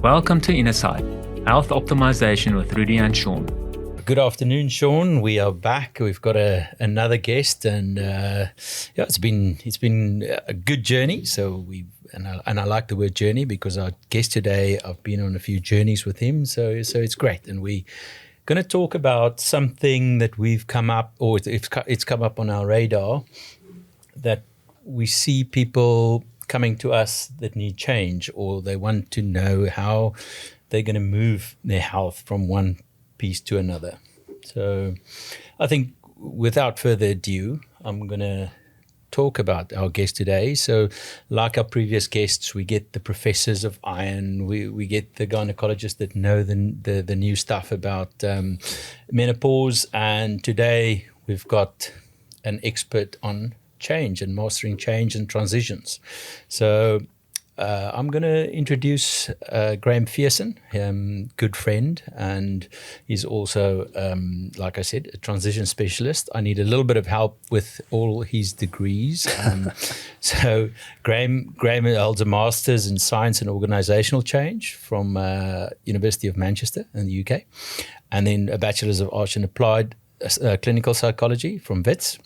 Welcome to Innersight, Health Optimization with Rudy and Shaun. Good afternoon, Shaun. We are back. We've got another guest, and it's been a good journey. I like the word journey because our guest today, I've been on a few journeys with him, so it's great. And we're going to talk about something that we've come up, or it's come up on our radar, that we see people coming to us that need change, or they want to know how they're going to move their health from one piece to another. So I think without further ado, I'm going to talk about our guest today. So like our previous guests, we get the professors of iron, we get the gynecologists that know the new stuff about menopause, and today we've got an expert on change and mastering change and transitions. So I'm going to introduce Graham Fehrsen, good friend, and he's also, like I said, a transition specialist. I need a little bit of help with all his degrees. So Graham holds a master's in science and organizational change from University of Manchester in the UK, and then a bachelor's of arts and applied clinical psychology from Wits,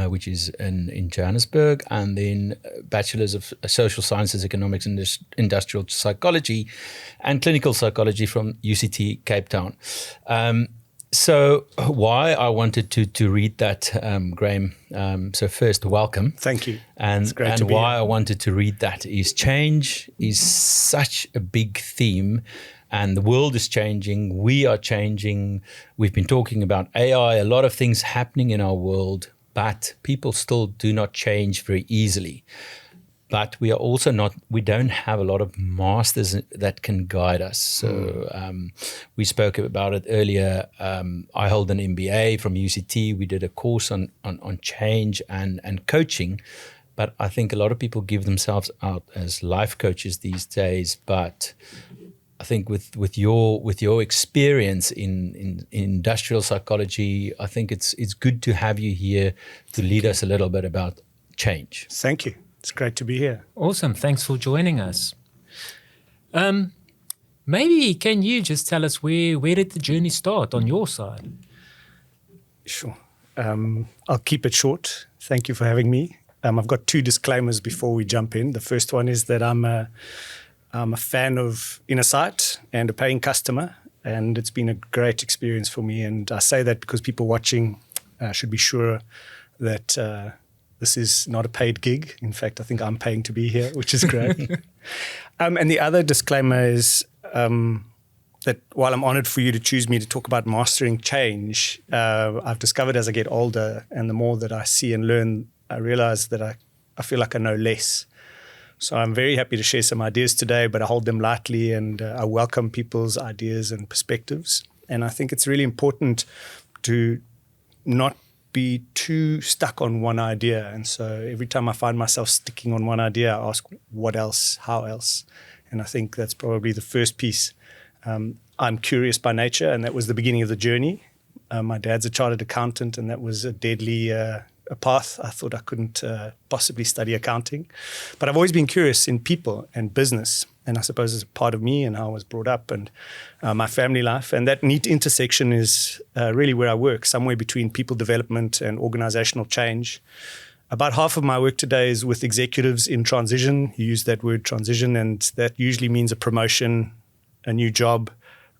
which is in Johannesburg, and then Bachelor's of Social Sciences, Economics, and Industrial Psychology and Clinical Psychology from UCT Cape Town. So why I wanted to read that, Graham, so first, welcome. Thank you. And, it's great and to be why here. I wanted to read that is change is such a big theme. And the world is changing. We are changing. We've been talking about AI, a lot of things happening in our world, but people still do not change very easily. But we are also we don't have a lot of masters that can guide us. So we spoke about it earlier. I hold an MBA from UCT. We did a course on change and coaching. But I think a lot of people give themselves out as life coaches these days. But I think with your experience in industrial psychology, I think it's good to have you here to lead us a little bit about change. Thank you. It's great to be here. Awesome. Thanks for joining us. Maybe can you just tell us where did the journey start on your side? Sure. I'll keep it short. Thank you for having me. I've got two disclaimers before we jump in. The first one is that I'm a fan of Innersight and a paying customer, and it's been a great experience for me. And I say that because people watching should be sure that this is not a paid gig. In fact, I think I'm paying to be here, which is great. And the other disclaimer is that while I'm honored for you to choose me to talk about mastering change, I've discovered as I get older and the more that I see and learn, I realize that I feel like I know less. So I'm very happy to share some ideas today, but I hold them lightly, and I welcome people's ideas and perspectives. And I think it's really important to not be too stuck on one idea. And so every time I find myself sticking on one idea, I ask, what else? How else? And I think that's probably the first piece. I'm curious by nature, and that was the beginning of the journey. My dad's a chartered accountant, and that was a deadly a path. I thought I couldn't possibly study accounting. But I've always been curious in people and business, and I suppose it's a part of me and how I was brought up and my family life. And that neat intersection is really where I work, somewhere between people development and organizational change. About half of my work today is with executives in transition. You use that word transition, and that usually means a promotion, a new job,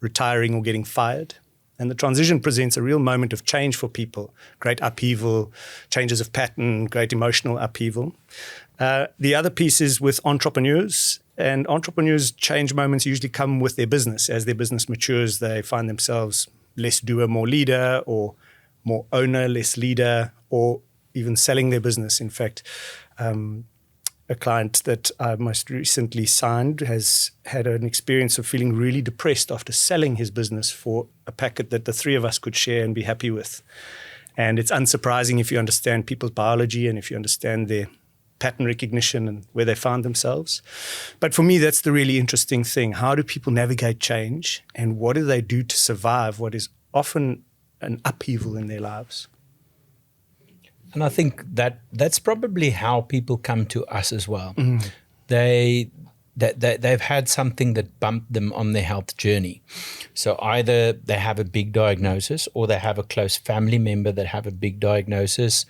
retiring or getting fired. And the transition presents a real moment of change for people, great upheaval, changes of pattern, great emotional upheaval. The other piece is with entrepreneurs, and entrepreneurs' change moments usually come with their business. As their business matures, they find themselves less doer, more leader, or more owner, less leader, or even selling their business. In fact, a client that I most recently signed has had an experience of feeling really depressed after selling his business for a packet that the three of us could share and be happy with. And it's unsurprising if you understand people's biology and if you understand their pattern recognition and where they found themselves. But for me, that's the really interesting thing. How do people navigate change, and what do they do to survive what is often an upheaval in their lives? And I think that's probably how people come to us as well. Mm. they've had something that bumped them on their health journey. So either they have a big diagnosis, or they have a close family member that have a big diagnosis,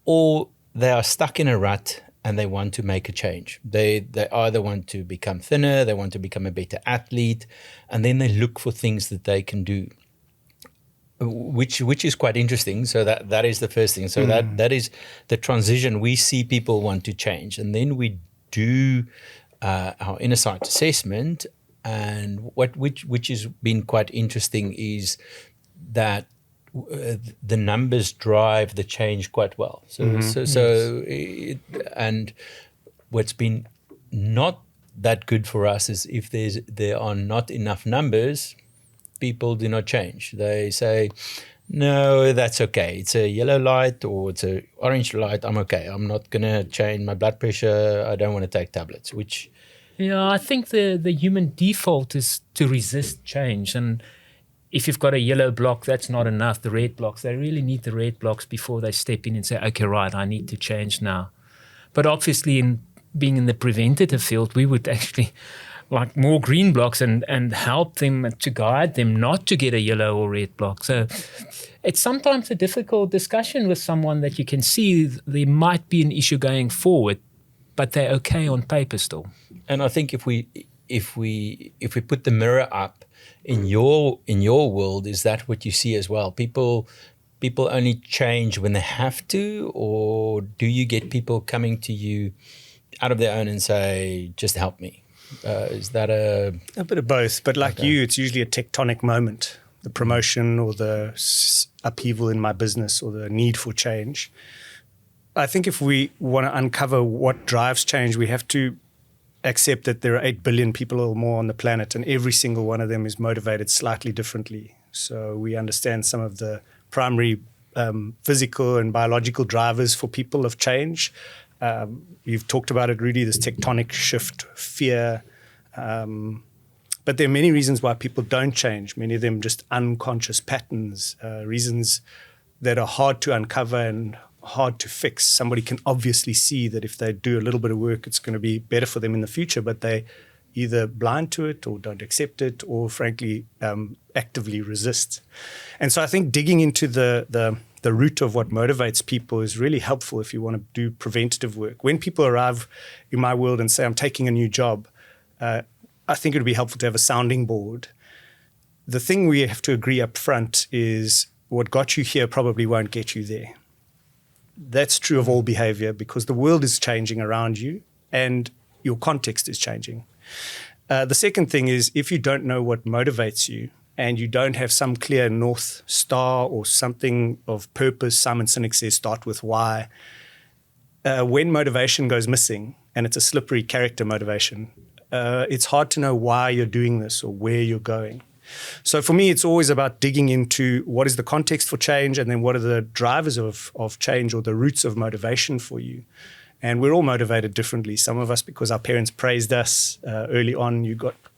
or they are stuck in a rut and they want to make a change. They either want to become thinner, they want to become a better athlete, and then they look for things that they can do, which is quite interesting. So that is the first thing. So that is the transition. We see people want to change, and then we do our Innersight assessment, and which has been quite interesting is that the numbers drive the change quite well. And what's been not that good for us is if there are not enough numbers, people do not change. They say, no, that's okay. It's a yellow light or it's a orange light. I'm okay. I'm not going to change my blood pressure. I don't want to take tablets, which... Yeah, I think the human default is to resist change. And if you've got a yellow block, that's not enough. The red blocks, they really need the red blocks before they step in and say, okay, right, I need to change now. But obviously, in being in the preventative field, we would actually like more green blocks and help them to guide them not to get a yellow or red block. So it's sometimes a difficult discussion with someone that you can see there might be an issue going forward, but they're okay on paper still. And I think if we put the mirror up in your world, is that what you see as well? People only change when they have to, or do you get people coming to you out of their own and say, just help me? Is that a bit of both? But like you, it's usually a tectonic moment, the promotion or the upheaval in my business or the need for change. I think if we want to uncover what drives change, we have to accept that there are 8 billion people or more on the planet, and every single one of them is motivated slightly differently. So we understand some of the primary physical and biological drivers for people of change. You've talked about it, Rudy, this tectonic shift, fear. But there are many reasons why people don't change, many of them just unconscious patterns, reasons that are hard to uncover and hard to fix. Somebody can obviously see that if they do a little bit of work, it's going to be better for them in the future, but they either blind to it or don't accept it or frankly actively resist. And so I think digging into the root of what motivates people is really helpful if you want to do preventative work. When people arrive in my world and say, I'm taking a new job, I think it would be helpful to have a sounding board. The thing we have to agree up front is what got you here probably won't get you there. That's true of all behavior because the world is changing around you and your context is changing. The second thing is if you don't know what motivates you and you don't have some clear North Star or something of purpose, Simon Sinek says start with why. When motivation goes missing, and it's a slippery character motivation, it's hard to know why you're doing this or where you're going. So for me, it's always about digging into what is the context for change and then what are the drivers of change or the roots of motivation for you. And we're all motivated differently. Some of us, because our parents praised us early on,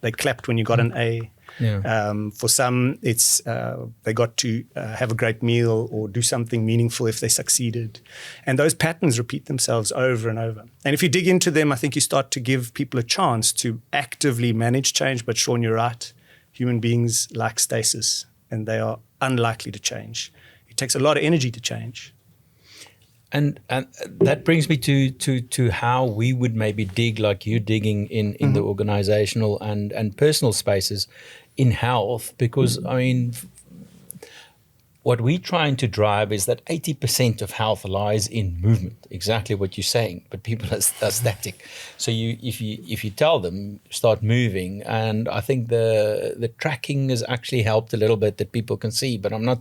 they clapped when you got an A. Yeah. For some, it's they got to have a great meal or do something meaningful if they succeeded. And those patterns repeat themselves over and over. And if you dig into them, I think you start to give people a chance to actively manage change. But Shaun, you're right. Human beings like stasis, and they are unlikely to change. It takes a lot of energy to change. And that brings me to how we would maybe dig like you're digging in the organizational and personal spaces in health, because I mean, what we're trying to drive is that 80% of health lies in movement, exactly what you're saying, but people are static. So if you tell them, start moving, and I think the tracking has actually helped a little bit that people can see, but I'm not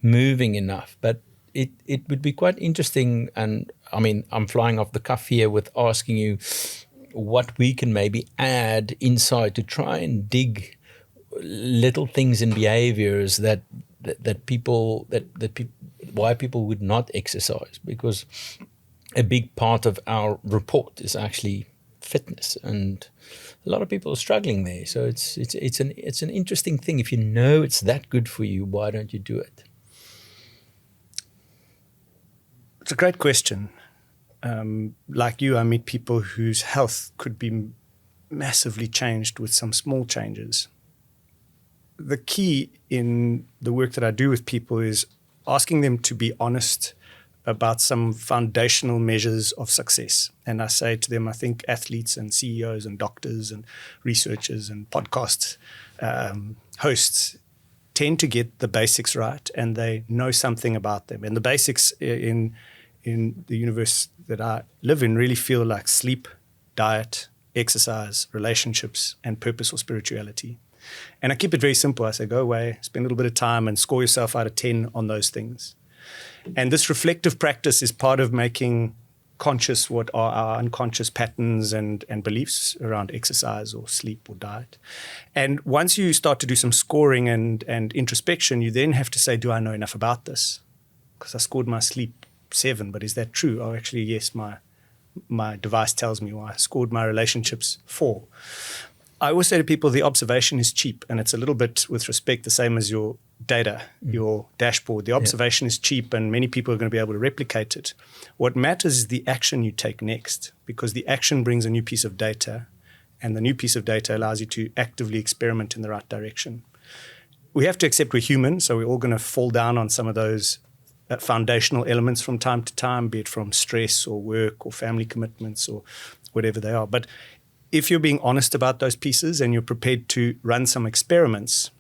moving enough. But it would be quite interesting, and I mean, I'm flying off the cuff here with asking you what we can maybe add inside to try and dig little things in behaviors why people would not exercise, because a big part of our report is actually fitness, and a lot of people are struggling there. So it's an interesting thing. If you know it's that good for you, why don't you do it? It's a great question. Like you, I meet people whose health could be massively changed with some small changes. The key in the work that I do with people is asking them to be honest about some foundational measures of success. And I say to them, I think athletes and CEOs and doctors and researchers and podcast hosts tend to get the basics right, and they know something about them. And the basics in the universe that I live in really feel like sleep, diet, exercise, relationships, and purpose or spirituality. And I keep it very simple. I say, go away, spend a little bit of time and score yourself out of 10 on those things. And this reflective practice is part of making conscious what are our unconscious patterns and beliefs around exercise or sleep or diet. And once you start to do some scoring and introspection, you then have to say, do I know enough about this? Because I scored my sleep 7, but is that true? Oh, actually, yes, my device tells me. Well, I scored my relationships 4. I always say to people, the observation is cheap, and it's a little bit, with respect, the same as your data, your dashboard. The observation is cheap, and many people are going to be able to replicate it. What matters is the action you take next, because the action brings a new piece of data, and the new piece of data allows you to actively experiment in the right direction. We have to accept we're human, so we're all going to fall down on some of those foundational elements from time to time, be it from stress or work or family commitments or whatever they are. But if you're being honest about those pieces and you're prepared to run some experiments,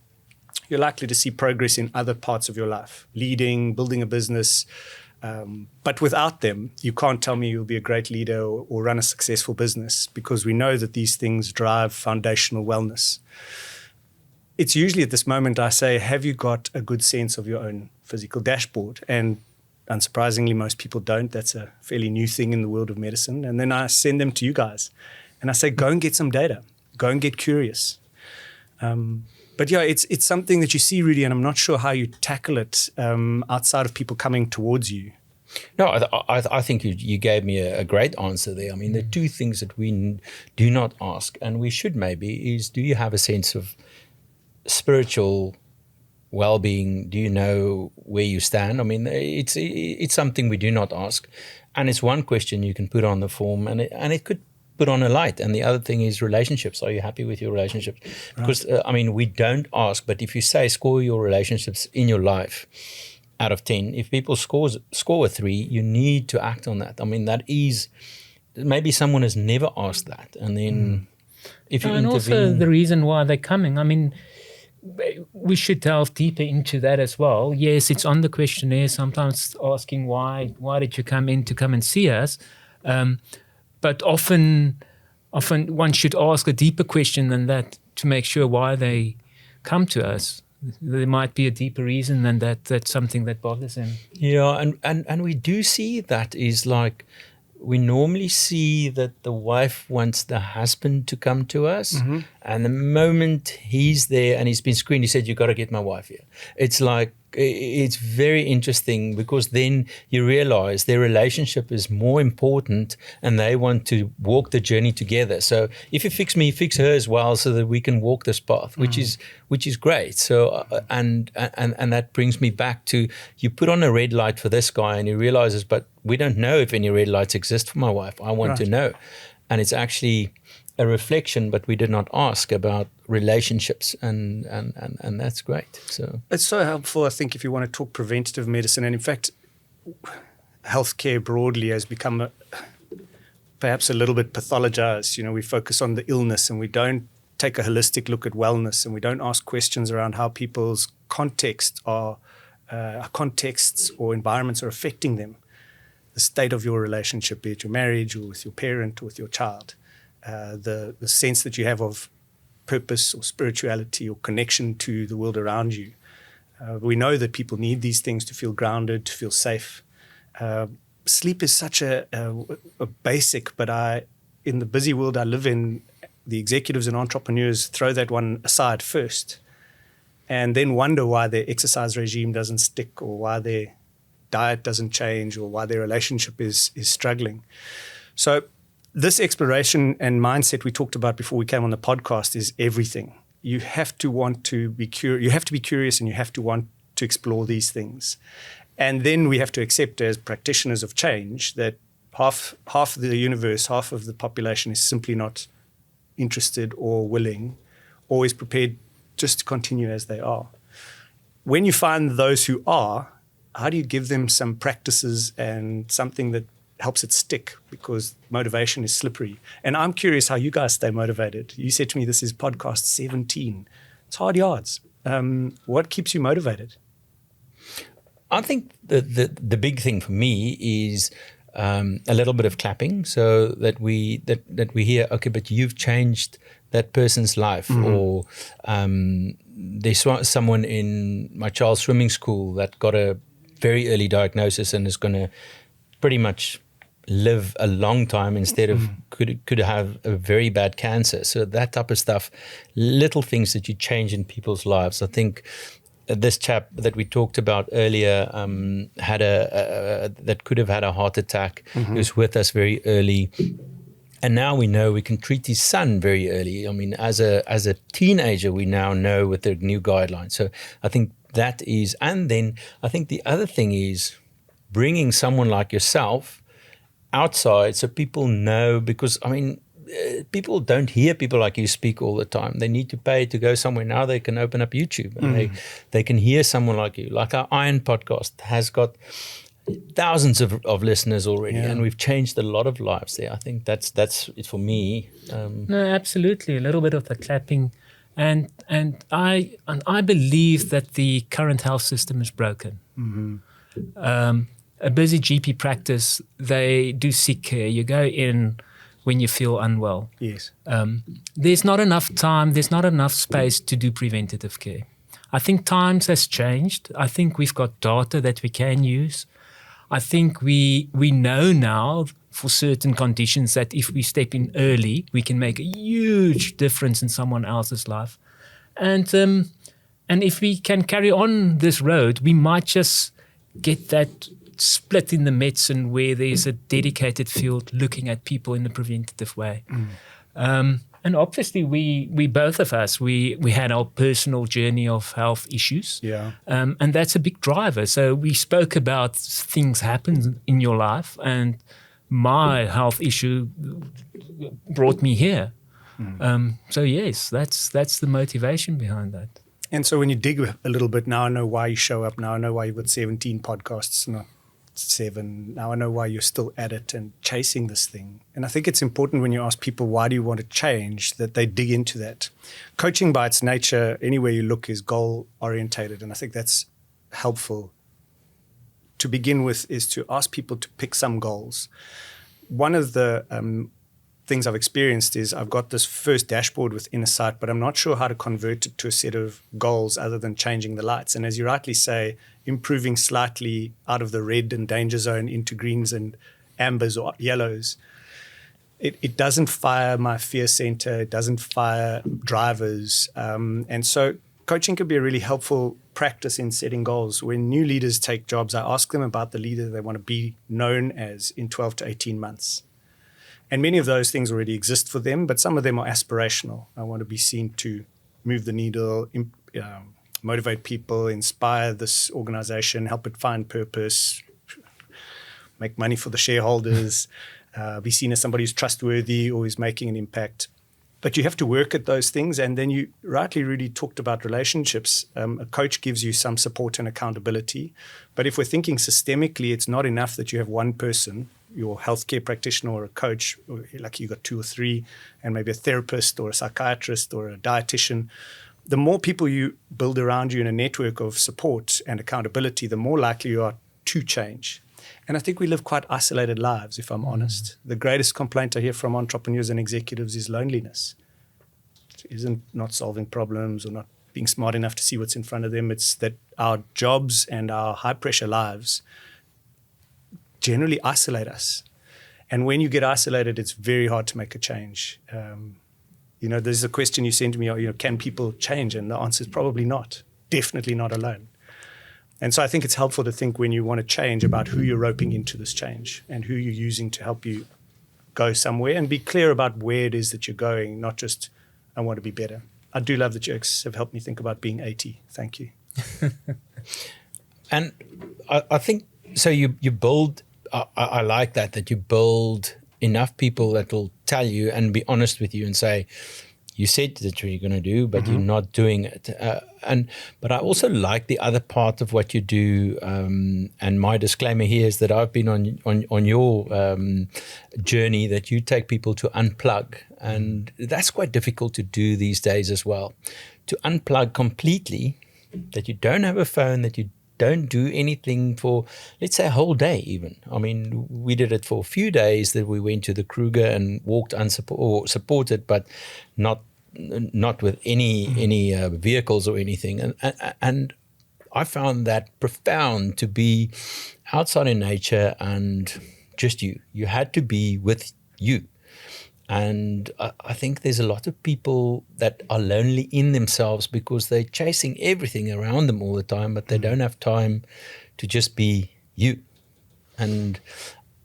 you're likely to see progress in other parts of your life, leading, building a business. But without them, you can't tell me you'll be a great leader or run a successful business, because we know that these things drive foundational wellness. It's usually at this moment I say, have you got a good sense of your own physical dashboard? And unsurprisingly, most people don't. That's a fairly new thing in the world of medicine. And then I send them to you guys. And I say, go and get some data. Go and get curious. But yeah, it's something that you see, Rudy, and I'm not sure how you tackle it outside of people coming towards you. No, I think you gave me a great answer there. I mean, the two things that we do not ask, and we should maybe, is do you have a sense of spiritual well-being? Do you know where you stand? I mean, it's something we do not ask. And it's one question you can put on the form, and it could put on a light. And the other thing is relationships. Are you happy with your relationships? Because, we don't ask, but if you say score your relationships in your life out of 10, if people score a 3, you need to act on that. I mean, that is, maybe someone has never asked that. And then if you and intervene. also the reason why they're coming. I mean, we should delve deeper into that as well. Yes, it's on the questionnaire, sometimes asking why did you come and see us? But often one should ask a deeper question than that to make sure why they come to us. There might be a deeper reason than that. That's something that bothers them. Yeah, and we do see that is like, we normally see that the wife wants the husband to come to us. Mm-hmm. And the moment he's there and he's been screened, he said, you got to get my wife here. It's like, it's very interesting, because then you realize their relationship is more important and they want to walk the journey together. So if you fix me, fix her as well, so that we can walk this path, which is great. So and that brings me back to, you put on a red light for this guy and he realizes, but we don't know if any red lights exist for my wife. I want to know. And it's actually a reflection, but we did not ask about relationships, and that's great. So it's so helpful, I think, if you want to talk preventative medicine. And in fact, healthcare broadly has become perhaps a little bit pathologized. You know, we focus on the illness and we don't take a holistic look at wellness, and we don't ask questions around how people's contexts or environments are affecting them. The state of your relationship, be it your marriage or with your parent or with your child. The sense that you have of purpose or spirituality or connection to the world around you. We know that people need these things to feel grounded, to feel safe. Sleep is such a basic, but in the busy world I live in, the executives and entrepreneurs throw that one aside first and then wonder why their exercise regime doesn't stick, or why their diet doesn't change, or why their relationship is struggling. So this exploration and mindset we talked about before we came on the podcast is everything. You have to want to be curious. You have to be curious, and you have to want to explore these things. And then we have to accept, as practitioners of change, that half of the universe, half of the population is simply not interested or willing, or is prepared just to continue as they are. When you find those who are, how do you give them some practices and something that helps it stick? Because motivation is slippery. And I'm curious how you guys stay motivated. You said to me, this is podcast 17. It's hard yards. What keeps you motivated? I think the big thing for me is a little bit of clapping, so that we hear, okay, but you've changed that person's life, or there's someone in my child's swimming school that got a very early diagnosis and is going to pretty much live a long time instead of could have a very bad cancer. So that type of stuff, little things that you change in people's lives. I think this chap that we talked about earlier had that could have had a heart attack. He was with us very early. And now we know we can treat his son very early. I mean, as a teenager, we now know with the new guidelines. So I think that is, and then I think the other thing is bringing someone like yourself outside so people know, because I mean, people don't hear people like you speak all the time. They need to pay to go somewhere. Now they can open up YouTube and they can hear someone like you. Like our Iron podcast has got thousands of listeners already, and we've changed a lot of lives there. I think that's it for me. No, absolutely. A little bit of the clapping, and I believe that the current health system is broken. A busy GP practice, they do sick care. You go in when you feel unwell. Yes. There's not enough time. There's not enough space to do preventative care. I think times has changed. I think we've got data that we can use. I think we know now for certain conditions that if we step in early, we can make a huge difference in someone else's life. And if we can carry on this road, we might just get that split in the medicine where there's a dedicated field looking at people in a preventative way. And obviously, we both of us, we had our personal journey of health issues. Yeah. And that's a big driver. So we spoke about things happen in your life, and my health issue brought me here. So yes, that's the motivation behind that. And so when you dig a little bit, now I know why you show up. Now I know why you've got 17 podcasts, not 7. Now I know why you're still at it and chasing this thing. And I think it's important when you ask people, why do you want to change, that they dig into that. Coaching by its nature, anywhere you look, is goal orientated. And I think that's helpful to begin with, is to ask people to pick some goals. One of the things I've experienced is I've got this first dashboard with Innersight, but I'm not sure how to convert it to a set of goals other than changing the lights. And as you rightly say, improving slightly out of the red and danger zone into greens and ambers or yellows. It doesn't fire my fear center. It doesn't fire drivers. And so coaching can be a really helpful practice in setting goals. When new leaders take jobs, I ask them about the leader they want to be known as in 12 to 18 months. And many of those things already exist for them, but some of them are aspirational. I want to be seen to move the needle, motivate people, inspire this organization, help it find purpose, make money for the shareholders, be seen as somebody who's trustworthy or who's making an impact. But you have to work at those things. And then you rightly, Rudy, talked about relationships. A coach gives you some support and accountability. But if we're thinking systemically, it's not enough that you have one person, your healthcare practitioner or a coach, or like you got 2 or 3, and maybe a therapist or a psychiatrist or a dietitian. The more people you build around you in a network of support and accountability, the more likely you are to change. And I think we live quite isolated lives, if I'm honest. The greatest complaint I hear from entrepreneurs and executives is loneliness. It isn't not solving problems or not being smart enough to see what's in front of them. It's that our jobs and our high-pressure lives generally isolate us. And when you get isolated, it's very hard to make a change. There's a question you sent me, can people change? And the answer is probably not. Definitely not alone. And so I think it's helpful to think when you want to change about who you're roping into this change and who you're using to help you go somewhere, and be clear about where it is that you're going, not just, I want to be better. I do love the jokes have helped me think about being 80. Thank you. And I think, so you build, I like that you build enough people that will tell you and be honest with you and say, you said that you're going to do, but you're not doing it. But I also like the other part of what you do. And my disclaimer here is that I've been on your journey that you take people to unplug, and that's quite difficult to do these days as well. To unplug completely, that you don't have a phone, that you don't do anything for, let's say, a whole day even. I mean, we did it for a few days, that we went to the Kruger and walked supported, but not with any vehicles or anything. And I found that profound, to be outside in nature and just you. You had to be with you. And I think there's a lot of people that are lonely in themselves because they're chasing everything around them all the time, but they don't have time to just be you. And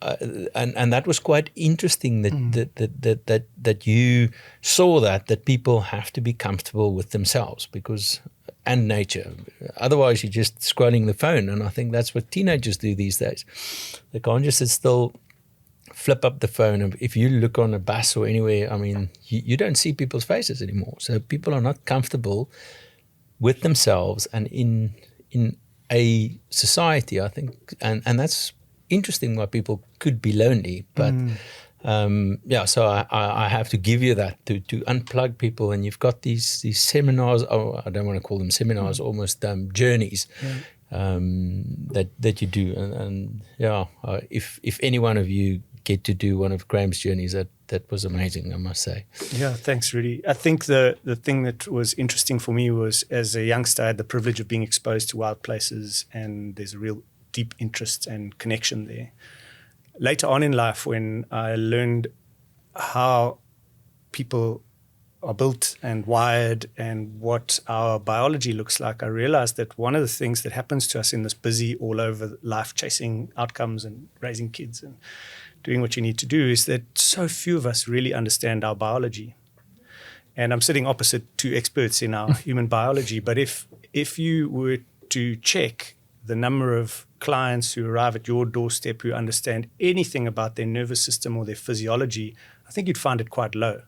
that was quite interesting that you saw that people have to be comfortable with themselves and nature. Otherwise, you're just scrolling the phone. And I think that's what teenagers do these days. They can't just sit still, flip up the phone. If you look on a bus or anywhere, I mean, you don't see people's faces anymore. So people are not comfortable with themselves and in a society, I think. And that's interesting why people could be lonely. But so I have to give you that, to unplug people. And you've got these seminars, I don't want to call them seminars, almost journeys. That you do, and if any one of you get to do one of Graham's journeys, that was amazing, I must say. Yeah, thanks, Rudy. I think the thing that was interesting for me was, as a youngster, I had the privilege of being exposed to wild places, and there's a real deep interest and connection there. Later on in life, when I learned how people are built and wired and what our biology looks like, I realized that one of the things that happens to us in this busy, all over life, chasing outcomes and raising kids and doing what you need to do, is that so few of us really understand our biology. And I'm sitting opposite two experts in our human biology, but if you were to check the number of clients who arrive at your doorstep who understand anything about their nervous system or their physiology, I think you'd find it quite low.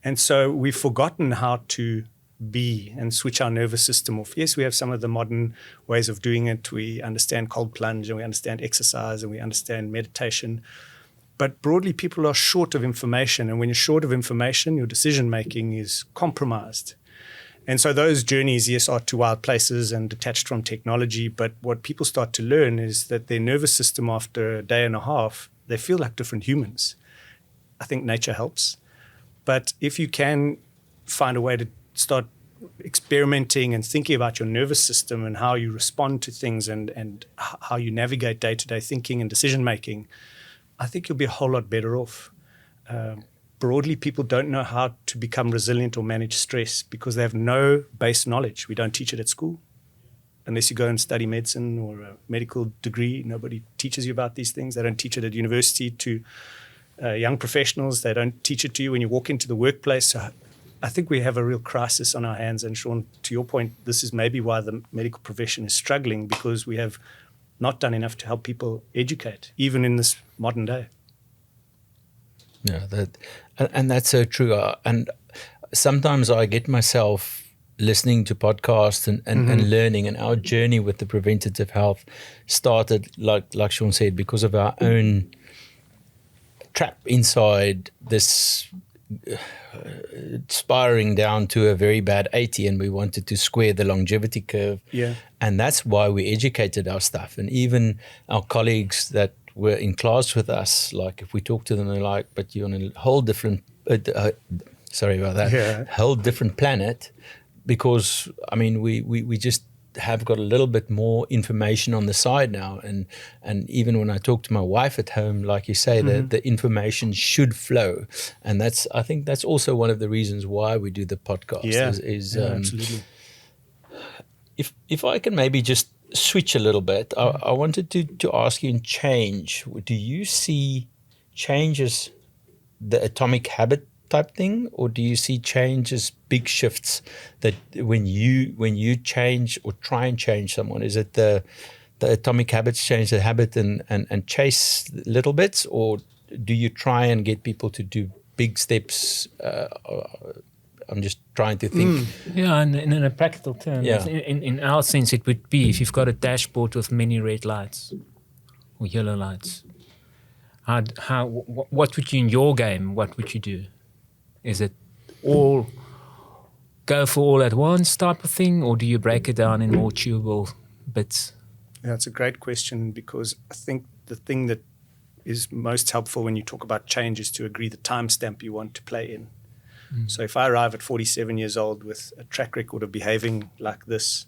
And so we've forgotten how to be and switch our nervous system off. Yes, we have some of the modern ways of doing it. We understand cold plunge, and we understand exercise, and we understand meditation. But broadly, people are short of information. And when you're short of information, your decision-making is compromised. And so those journeys, yes, are to wild places and detached from technology. But what people start to learn is that their nervous system, after a day and a half, they feel like different humans. I think nature helps. But if you can find a way to start experimenting and thinking about your nervous system and how you respond to things and how you navigate day-to-day thinking and decision-making, I think you'll be a whole lot better off. Broadly, people don't know how to become resilient or manage stress because they have no base knowledge. We don't teach it at school. Unless you go and study medicine or a medical degree, nobody teaches you about these things. They don't teach it at university to young professionals. They don't teach it to you when you walk into the workplace. So I think we have a real crisis on our hands. And Shaun, to your point, this is maybe why the medical profession is struggling, because we have not done enough to help people educate, even in this modern day. Yeah, and that's so true. And sometimes I get myself listening to podcasts and learning, and our journey with the preventative health started, like Shaun said, because of our own trap inside this spiraling down to a very bad 80, and we wanted to square the longevity curve. Yeah. And that's why we educated our staff. And even our colleagues that were in class with us, like if we talk to them, they're like, but you're on a whole different, sorry about that, whole different planet, because, I mean, we just have got a little bit more information on the side now. And even when I talk to my wife at home, like you say, the information should flow. And I think that's also one of the reasons why we do the podcast. Absolutely. If I can maybe just switch a little bit, I wanted to ask you in change. Do you see change as the atomic habit type thing, or do you see change as big shifts that when you change or try and change someone, is it the atomic habits change the habit and chase little bits, or do you try and get people to do big steps? I'm just trying to think. Yeah, and in a practical term, Yeah. in our sense, it would be if you've got a dashboard with many red lights or yellow lights. What would you in your game? What would you do? Is it all go for all at once type of thing, or do you break it down in more chewable bits? Yeah, it's a great question, because I think the thing that is most helpful when you talk about change is to agree the timestamp you want to play in. So if I arrive at 47 years old with a track record of behaving like this,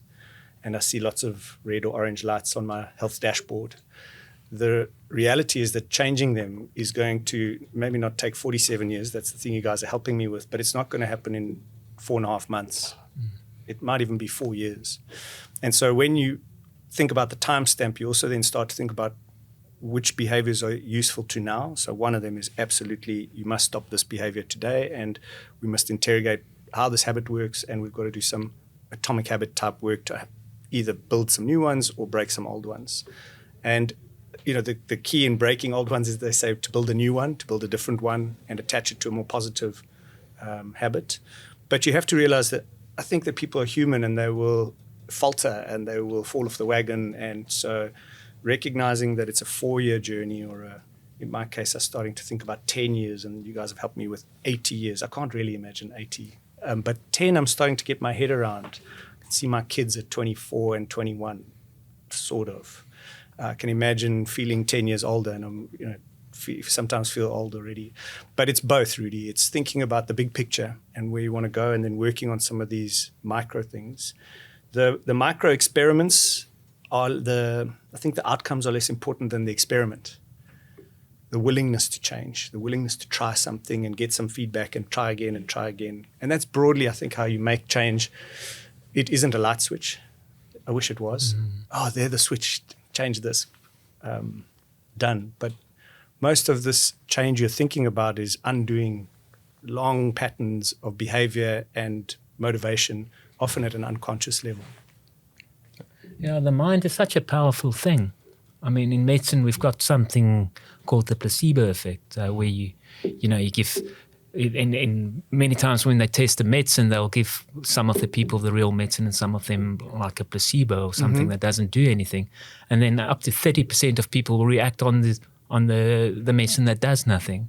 and I see lots of red or orange lights on my health dashboard, the reality is that changing them is going to maybe not take 47 years. That's the thing you guys are helping me with, but it's not going to happen in 4.5 months. It might even be 4 years. And so when you think about the timestamp, you also then start to think about which behaviors are useful to now. So one of them is absolutely, you must stop this behavior today, and we must interrogate how this habit works, and we've got to do some atomic habit type work to either build some new ones or break some old ones. And the key in breaking old ones is, they say, to build a new one, to build a different one, and attach it to a more positive habit. But you have to realize that I think that people are human, and they will falter and they will fall off the wagon. And so recognizing that it's a 4-year journey, or in my case, I'm starting to think about 10 years, and you guys have helped me with 80 years. I can't really imagine 80. But 10, I'm starting to get my head around. I can see my kids at 24 and 21, sort of. I can imagine feeling 10 years older, and I'm, sometimes feel old already. But it's both, Rudy. It's thinking about the big picture and where you want to go, and then working on some of these micro things. The micro experiments I think the outcomes are less important than the experiment. The willingness to change, the willingness to try something and get some feedback and try again and try again. And that's broadly, I think, how you make change. It isn't a light switch. I wish it was. Oh, there's the switch, change this. Done. But most of this change you're thinking about is undoing long patterns of behavior and motivation, often at an unconscious level. Yeah, the mind is such a powerful thing. I mean, in medicine, we've got something called the placebo effect, where you give, in many times when they test the medicine, they'll give some of the people the real medicine and some of them like a placebo or something that doesn't do anything. And then up to 30% of people will react on the medicine that does nothing.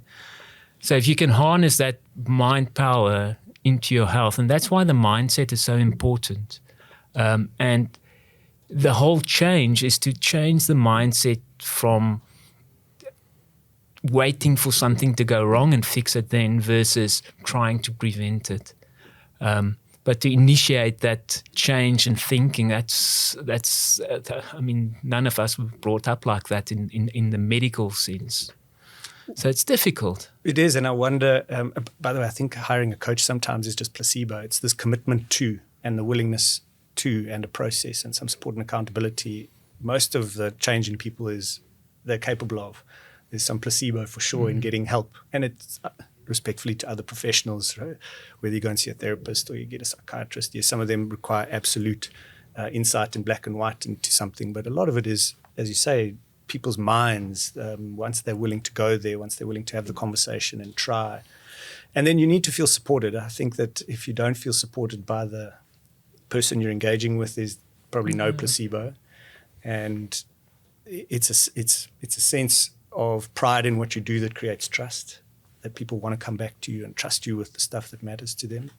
So if you can harness that mind power into your health, and that's why the mindset is so important. And the whole change is to change the mindset from waiting for something to go wrong and fix it then, versus trying to prevent it. But to initiate that change in thinking, that's I mean, none of us were brought up like that in the medical sense. So it's difficult. It is, and I wonder, by the way, I think hiring a coach sometimes is just placebo. It's this commitment to, and the willingness to, and a process and some support and accountability. Most of the change in people is they're capable of. There's some placebo for sure in getting help. And it's respectfully to other professionals, right? Whether you go and see a therapist or you get a psychiatrist. Yes, some of them require absolute insight in black and white into something. But a lot of it is, as you say, people's minds, once they're willing to go there, once they're willing to have the conversation and try. And then you need to feel supported. I think that if you don't feel supported by the person you're engaging with, there's probably no placebo. And it's a sense of pride in what you do that creates trust, that people want to come back to you and trust you with the stuff that matters to them.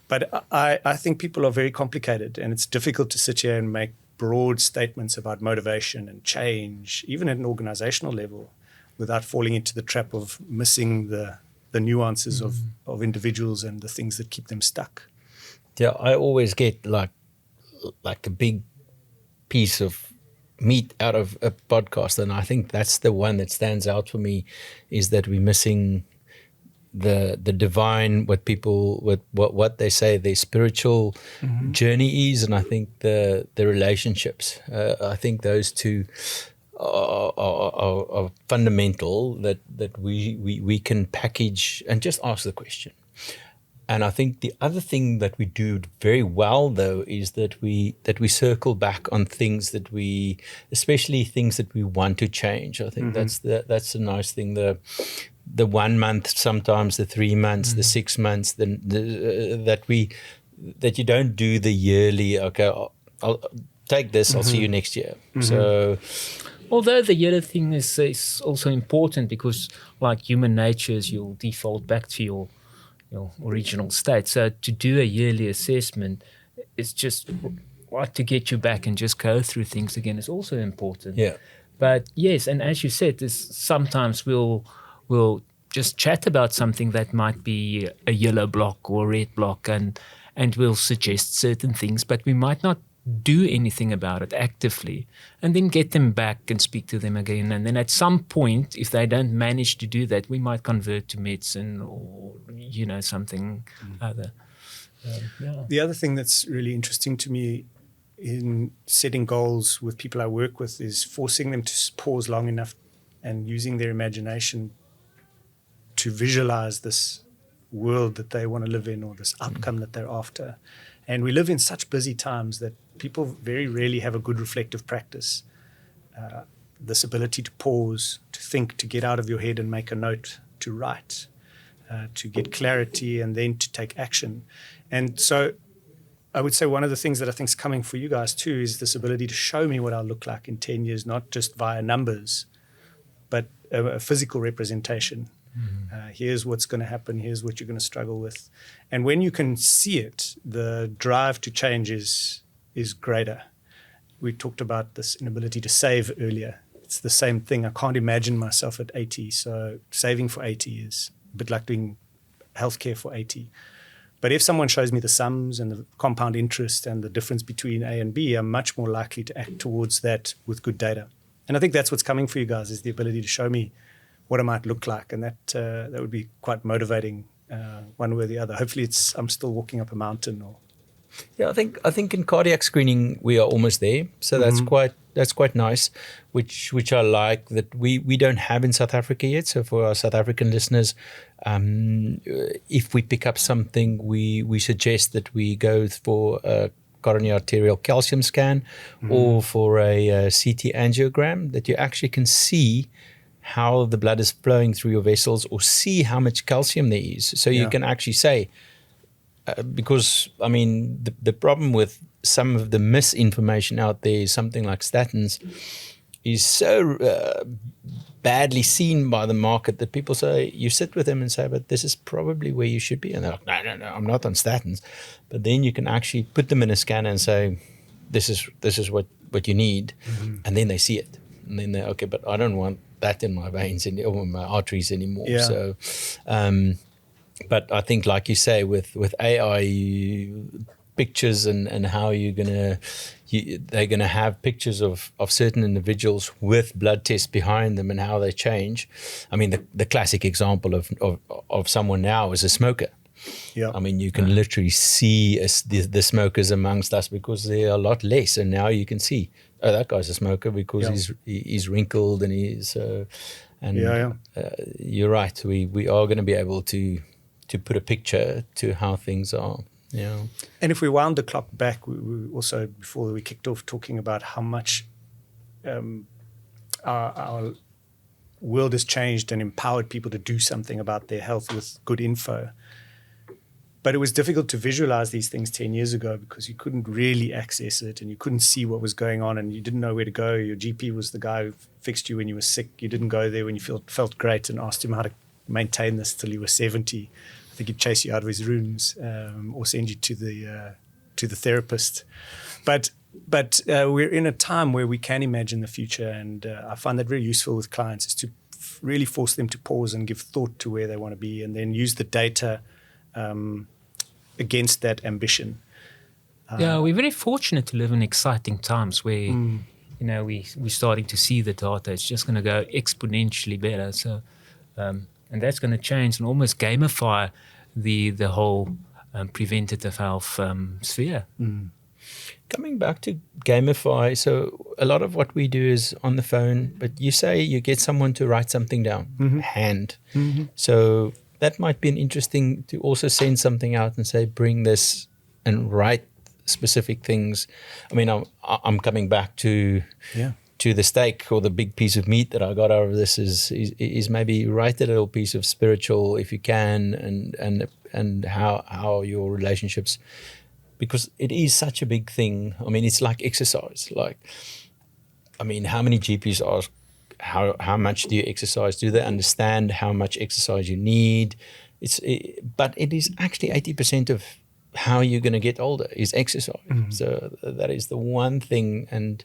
But I think people are very complicated, and it's difficult to sit here and make broad statements about motivation and change, even at an organizational level, without falling into the trap of missing the nuances of individuals and the things that keep them stuck. Yeah, I always get like a big piece of meat out of a podcast, and I think that's the one that stands out for me, is that we're missing the divine, what they say their spiritual journey is, and I think the relationships. I think those two are fundamental, that we can package and just ask the question. And I think the other thing that we do very well, though, is that we circle back on things that especially things that we want to change. I think that's the nice thing. The 1 month, sometimes the 3 months, the 6 months, that you don't do the yearly. Okay, I'll take this. I'll see you next year. So. Although the yearly thing is also important because, like human nature, you'll default back to your original state. So to do a yearly assessment is just to get you back and just go through things again is also important. Yeah. But yes, and as you said, sometimes we'll just chat about something that might be a yellow block or a red block, and we'll suggest certain things, but we might not do anything about it actively, and then get them back and speak to them again. And then at some point, if they don't manage to do that, we might convert to medicine or, something other. Yeah. The other thing that's really interesting to me in setting goals with people I work with is forcing them to pause long enough and using their imagination to visualize this world that they want to live in or this outcome that they're after. And we live in such busy times that people very rarely have a good reflective practice. This ability to pause, to think, to get out of your head and make a note, to write, to get clarity and then to take action. And so I would say one of the things that I think is coming for you guys too is this ability to show me what I'll look like in 10 years, not just via numbers, but a physical representation. Here's what's going to happen. Here's what you're going to struggle with. And when you can see it, the drive to change is greater. We talked about this inability to save earlier. It's the same thing. I can't imagine myself at 80. So saving for 80 is a bit like doing healthcare for 80. But if someone shows me the sums and the compound interest and the difference between A and B, I'm much more likely to act towards that with good data. And I think that's what's coming for you guys, is the ability to show me what it might look like. And that would be quite motivating one way or the other. Hopefully I'm still walking up a mountain. Yeah, I think in cardiac screening we are almost there. So that's quite nice, which I like that we don't have in South Africa yet. So for our South African listeners, if we pick up something, we suggest that we go for a coronary arterial calcium scan or for a CT angiogram, that you actually can see how the blood is flowing through your vessels or see how much calcium there is. So you can actually say, because, I mean, the problem with some of the misinformation out there is something like statins is so badly seen by the market that people say, you sit with them and say, but this is probably where you should be. And they're like, no, I'm not on statins. But then you can actually put them in a scanner and say, this is what you need. And then they see it. And then they're, okay, but I don't want that in my veins or my arteries anymore. Yeah. So, but I think, like you say, with AI pictures and how they're gonna have pictures of certain individuals with blood tests behind them and how they change. I mean, the classic example of someone now is a smoker. Yeah. I mean, you can literally see the smokers amongst us because they're a lot less, and now you can see, oh, that guy's a smoker because he's wrinkled and he's you're right. We are going to be able to put a picture to how things are. Yeah. And if we wound the clock back, we also, before we kicked off, talking about how much our world has changed and empowered people to do something about their health with good info. But it was difficult to visualize these things 10 years ago because you couldn't really access it and you couldn't see what was going on and you didn't know where to go. Your GP was the guy who fixed you when you were sick. You didn't go there when you felt great and asked him how to maintain this till you were 70. I think he'd chase you out of his rooms or send you to the therapist. But we're in a time where we can imagine the future, and I find that very useful with clients, is to really force them to pause and give thought to where they want to be and then use the data against that ambition. We're very fortunate to live in exciting times where we're starting to see the data. It's just going to go exponentially better. So, and that's going to change and almost gamify the whole preventative health sphere. Coming back to gamify, so a lot of what we do is on the phone, but you say you get someone to write something down, hand. So that might be an interesting to also send something out and say, bring this and write specific things. I mean, I'm coming back to the steak or the big piece of meat that I got out of this is maybe write a little piece of spiritual if you can, and how your relationships, because it is such a big thing. I mean, it's like exercise. Like, I mean, how many GPs ask, how much do you exercise? Do they understand how much exercise you need? But it is actually 80% of how you're going to get older is exercise. So that is the one thing, and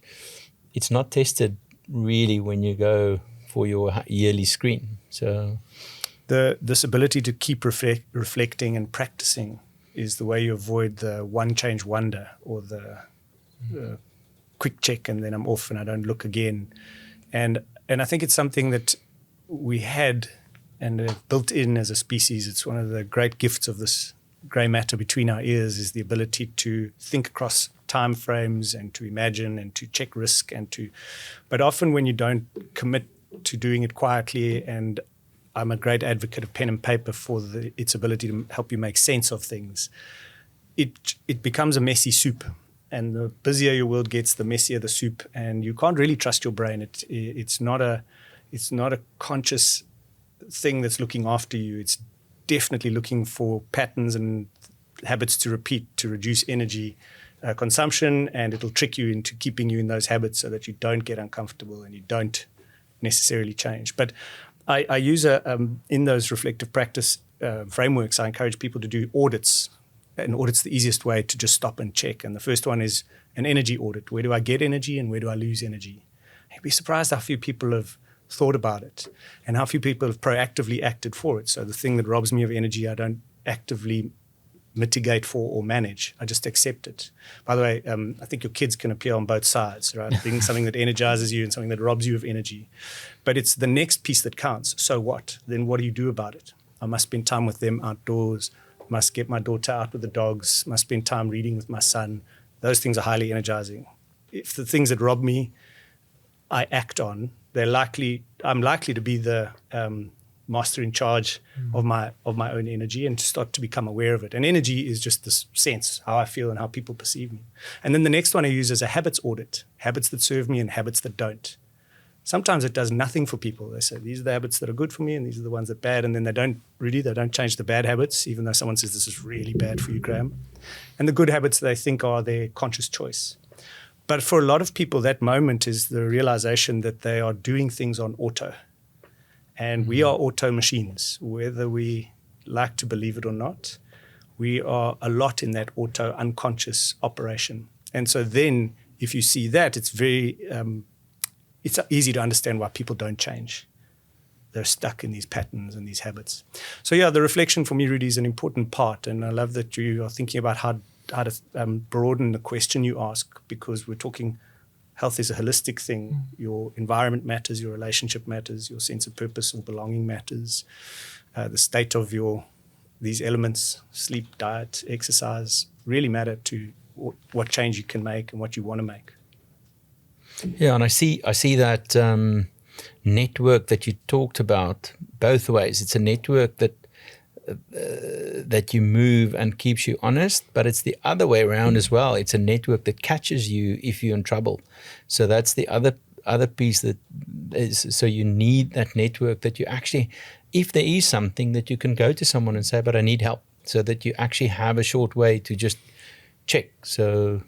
it's not tested really when you go for your yearly screen. So this ability to keep reflecting and practicing is the way you avoid the one change wonder, or the quick check and then I'm off and I don't look again. And I think it's something that we had and built in as a species. It's one of the great gifts of this grey matter between our ears, is the ability to think across time frames and to imagine and to check risk but often when you don't commit to doing it quietly, and I'm a great advocate of pen and paper for its ability to help you make sense of things, it becomes a messy soup. And the busier your world gets, the messier the soup, and you can't really trust your brain. It's not a conscious thing that's looking after you. It's definitely looking for patterns and habits to repeat to reduce energy consumption, and it'll trick you into keeping you in those habits so that you don't get uncomfortable and you don't necessarily change. But I use in those reflective practice frameworks, I encourage people to do audits. An audit's the easiest way to just stop and check. And the first one is an energy audit. Where do I get energy and where do I lose energy? You'd be surprised how few people have thought about it and how few people have proactively acted for it. So the thing that robs me of energy, I don't actively mitigate for or manage. I just accept it. By the way, I think your kids can appear on both sides, right? Being something that energizes you and something that robs you of energy. But it's the next piece that counts. So what? Then what do you do about it? I must spend time with them outdoors, must get my daughter out with the dogs, must spend time reading with my son. Those things are highly energizing. If the things that rob me, I act on, I'm likely to be the master in charge of my own energy and to start to become aware of it. And energy is just this sense, how I feel and how people perceive me. And then the next one I use is a habits audit, habits that serve me and habits that don't. Sometimes it does nothing for people. They say, these are the habits that are good for me and these are the ones that are bad. And then they don't change the bad habits, even though someone says this is really bad for you, Graham. And the good habits they think are their conscious choice. But for a lot of people, that moment is the realization that they are doing things on auto. And we are auto machines, whether we like to believe it or not. We are a lot in that auto unconscious operation. And so then if you see that, it's very it's easy to understand why people don't change. They're stuck in these patterns and these habits. So yeah, the reflection for me, Rudy, is an important part. And I love that you are thinking about how to broaden the question you ask, because we're talking health is a holistic thing. Your environment matters, your relationship matters, your sense of purpose or belonging matters. The state of these elements, sleep, diet, exercise, really matter to what change you can make and what you want to make. Yeah, and I see that network that you talked about both ways. It's a network that you move and keeps you honest, but it's the other way around as well. It's a network that catches you if you're in trouble. So that's the other piece that is. So you need that network that you actually, if there is something, that you can go to someone and say, "But I need help," so that you actually have a short way to just check. So.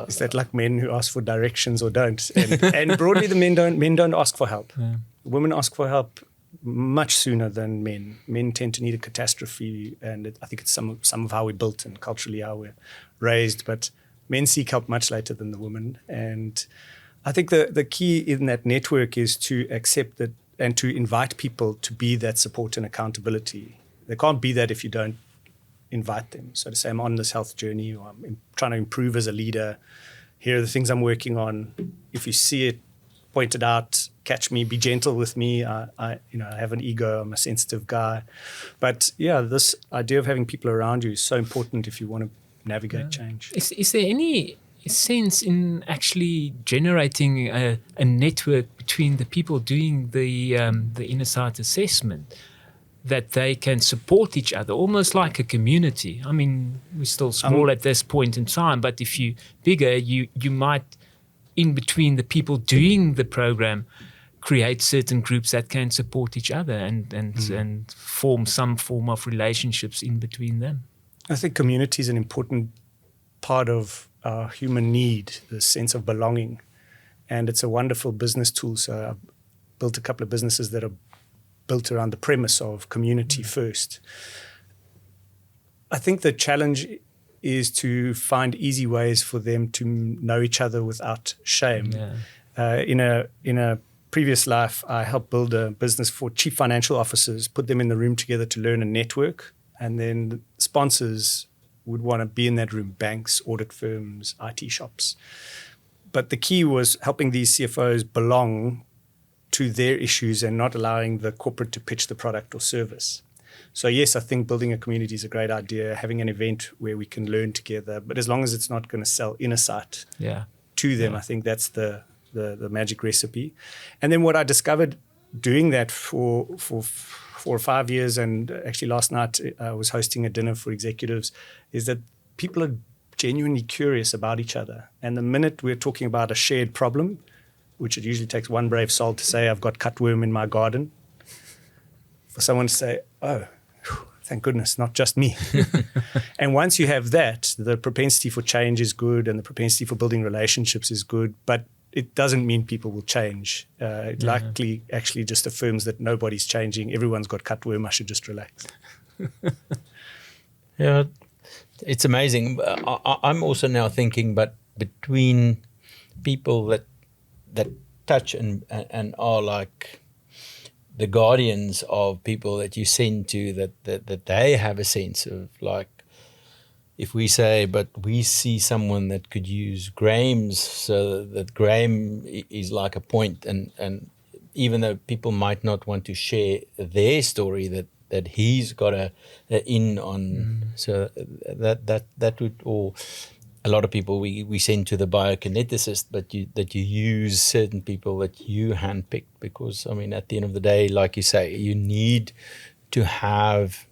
Is that like men who ask for directions or don't? And broadly, the men don't ask for help. Yeah. Women ask for help much sooner than men. Men tend to need a catastrophe, and I think it's some of how we're built and culturally how we're raised. But men seek help much later than the women. And I think the key in that network is to accept that and to invite people to be that support and accountability. They can't be that if you don't invite them. So to say, I'm on this health journey, or I'm trying to improve as a leader. Here are the things I'm working on. If you see it, point it out, catch me, be gentle with me. I have an ego. I'm a sensitive guy. But yeah, this idea of having people around you is so important if you want to navigate change. Is there any sense in actually generating a network between the people doing the Innersight assessment? that they can support each other, almost like a community. I mean, we're still small at this point in time, but if you're bigger, you might, in between the people doing the program, create certain groups that can support each other and form some form of relationships in between them. I think community is an important part of our human need, the sense of belonging. And it's a wonderful business tool. So I've built a couple of businesses that are built around the premise of community first. I think the challenge is to find easy ways for them to know each other without shame. Yeah. In a previous life, I helped build a business for chief financial officers, put them in the room together to learn a network, and then sponsors would want to be in that room, banks, audit firms, IT shops. But the key was helping these CFOs belong to their issues and not allowing the corporate to pitch the product or service. So yes, I think building a community is a great idea, having an event where we can learn together, but as long as it's not going to sell Innersight to them, I think that's the magic recipe. And then what I discovered doing that for 4 or 5 years, and actually last night I was hosting a dinner for executives, is that people are genuinely curious about each other. And the minute we're talking about a shared problem, which it usually takes one brave soul to say, I've got cutworm in my garden, for someone to say, oh, thank goodness, not just me. And once you have that, the propensity for change is good and the propensity for building relationships is good, but it doesn't mean people will change. It likely actually just affirms that nobody's changing. Everyone's got cutworm. I should just relax. Yeah, it's amazing. I'm also now thinking, but between people that touch and are like the guardians of people that you send to, that they have a sense of like, if we say, but we see someone that could use Graham's, so that Graham is like a point, and even though people might not want to share their story, that he's got a in on, so that would, or a lot of people we send to the biokineticist, but that you use certain people that you handpicked, because I mean at the end of the day, like you say, you need to have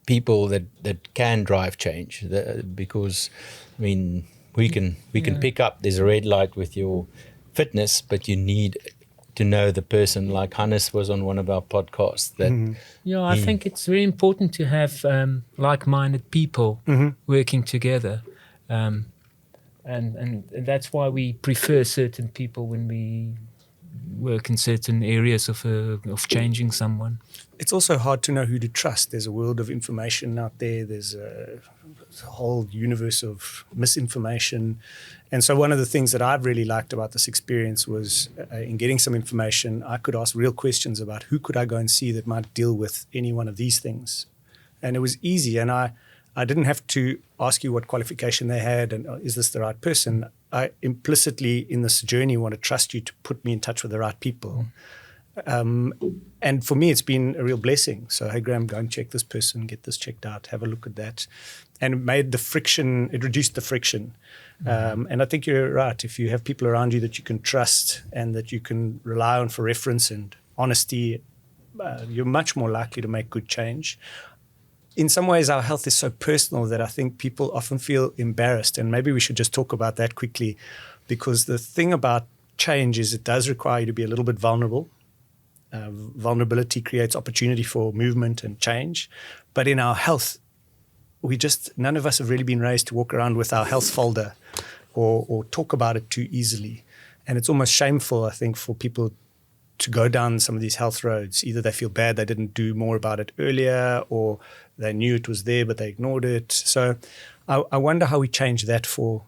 people that can drive change, because I mean we can pick up, there's a red light with your fitness, but you need to know the person. Like Hannes was on one of our podcasts that I think it's very important to have like-minded people working together, and that's why we prefer certain people when we work in certain areas of changing someone. It's also hard to know who to trust. There's a world of information out there. There's a whole universe of misinformation. And so one of the things that I've really liked about this experience was in getting some information, I could ask real questions about who could I go and see that might deal with any one of these things. And it was easy. And I didn't have to ask you what qualification they had and is this the right person. I implicitly in this journey want to trust you to put me in touch with the right people. And for me, it's been a real blessing. So, hey, Graham, go and check this person, get this checked out, have a look at that. And it made the friction, it reduced the friction. And I think you're right. If you have people around you that you can trust and that you can rely on for reference and honesty, you're much more likely to make good change. In some ways, our health is so personal that I think people often feel embarrassed. And maybe we should just talk about that quickly, because the thing about change is it does require you to be a little bit vulnerable. Vulnerability creates opportunity for movement and change. But in our health, none of us have really been raised to walk around with our health folder or talk about it too easily. And it's almost shameful, I think, for people to go down some of these health roads. Either they feel bad they didn't do more about it earlier, or they knew it was there but they ignored it. So I wonder how we change that for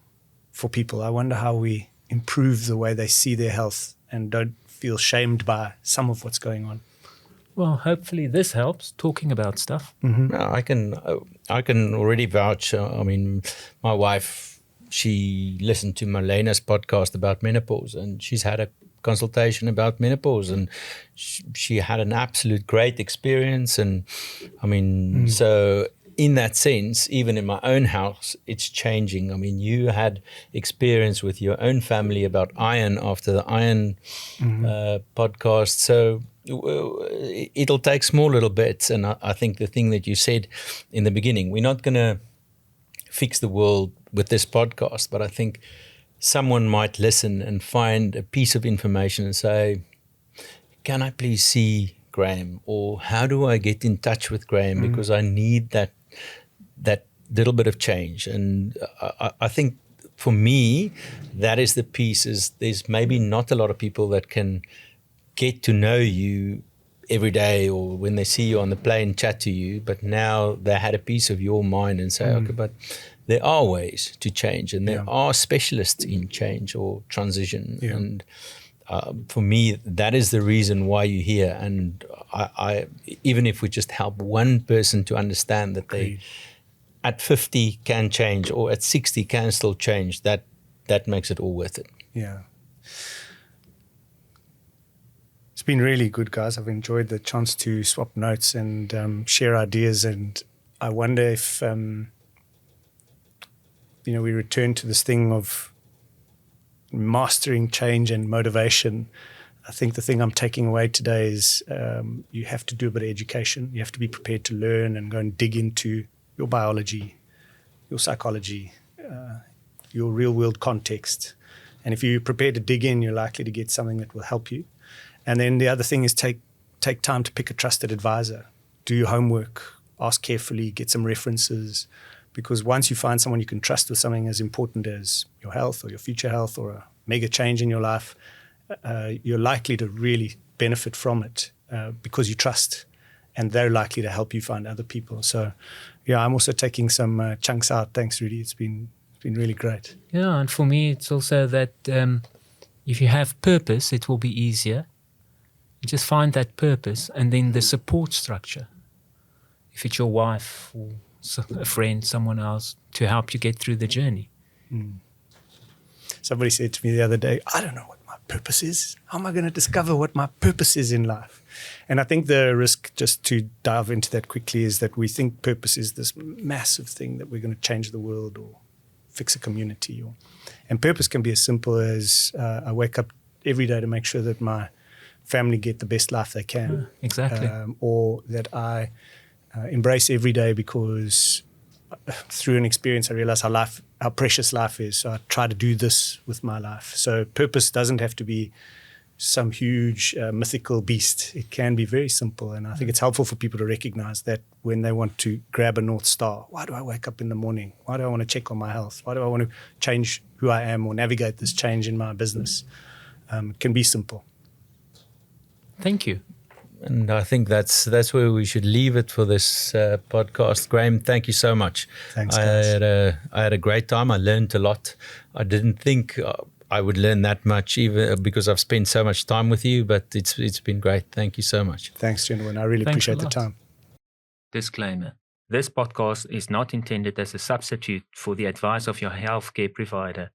people. I wonder how we improve the way they see their health and don't feel shamed by some of what's going on. Well, hopefully this helps, talking about stuff. No, I can already vouch. I mean, my wife, she listened to Marlena's podcast about menopause, and she's had a consultation about menopause, and she had an absolute great experience. And I mean, so in that sense, even in my own house, it's changing. I mean, you had experience with your own family about iron after the iron podcast. So it'll take small little bits. And I think the thing that you said in the beginning, we're not going to fix the world with this podcast, but I think someone might listen and find a piece of information and say, can I please see Graham? Or how do I get in touch with Graham? Because I need that little bit of change. And I think for me, that is the piece, is there's maybe not a lot of people that can get to know you every day or when they see you on the plane, chat to you, but now they had a piece of your mind and say, okay, but there are ways to change, and there are specialists in change or transition. And for me, that is the reason why you're here. And I even if we just help one person to understand that they at 50 can change, or at 60 can still change, that makes it all worth it. Yeah. It's been really good, guys. I've enjoyed the chance to swap notes and share ideas. And I wonder if, we return to this thing of mastering change and motivation. I think the thing I'm taking away today is you have to do a bit of education. You have to be prepared to learn and go and dig into your biology, your psychology, your real-world context. And if you're prepared to dig in, you're likely to get something that will help you. And then the other thing is take time to pick a trusted advisor. Do your homework, ask carefully, get some references, because once you find someone you can trust with something as important as your health or your future health or a mega change in your life, you're likely to really benefit from it because you trust, and they're likely to help you find other people. So, yeah, I'm also taking some chunks out. Thanks, Rudy. It's been really great. Yeah, and for me, it's also that if you have purpose, it will be easier. You just find that purpose, and then the support structure. If it's your wife or a friend, someone else, to help you get through the journey. Somebody said to me the other day, I don't know what my purpose is. How am I going to discover what my purpose is in life? And I think the risk, just to dive into that quickly, is that we think purpose is this massive thing that we're going to change the world or fix a community. And purpose can be as simple as I wake up every day to make sure that my family get the best life they can. Exactly. Or that I embrace every day because through an experience I realize how precious life is. So I try to do this with my life. So purpose doesn't have to be some huge mythical beast. It can be very simple. And I think it's helpful for people to recognize that when they want to grab a North Star. Why do I wake up in the morning? Why do I want to check on my health? Why do I want to change who I am or navigate this change in my business? It can be simple. Thank you. And I think that's where we should leave it for this podcast. Graham, thank you so much. Thanks, guys. I had a great time. I learned a lot. I didn't think I would learn that much, even because I've spent so much time with you, but it's been great. Thank you so much. Thanks, gentlemen. I really appreciate the time. Disclaimer. This podcast is not intended as a substitute for the advice of your healthcare provider.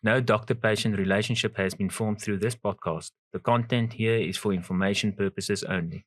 No doctor-patient relationship has been formed through this podcast. The content here is for information purposes only.